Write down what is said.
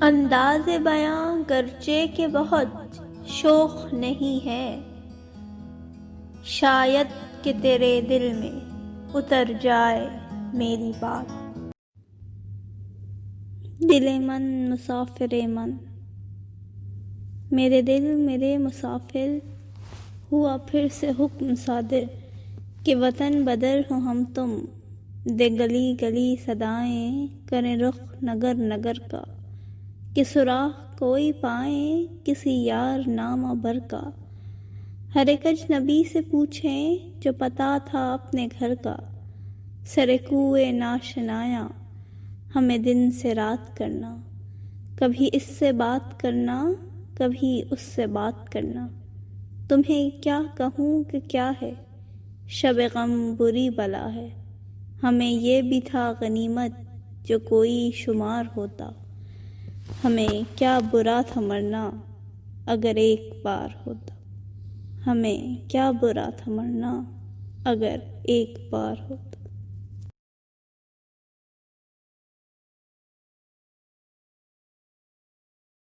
انداز بیاں گرچہ کہ بہت شوخ نہیں ہے، شاید کہ تیرے دل میں اتر جائے میری بات۔ دل من مسافر من، میرے دل میرے مسافر، ہوا پھر سے حکم صادر کہ وطن بدر ہو ہم تم، دے گلی گلی صدائیں کریں رخ نگر نگر کا، کہ سراغ کوئی پائیں کسی یار نامہ بر کا، ہر ایک اجنبی سے پوچھیں جو پتہ تھا اپنے گھر کا، سر کوئے ناشنایاں ہمیں دن سے رات کرنا، کبھی اس سے بات کرنا کبھی اس سے بات کرنا، تمہیں کیا کہوں کہ کیا ہے، شب غم بری بلا ہے، ہمیں یہ بھی تھا غنیمت جو کوئی شمار ہوتا، ہمیں کیا برا تھا مرنا اگر ایک بار ہوتا، ہمیں کیا برا تھا مرنا اگر ایک بار ہوتا۔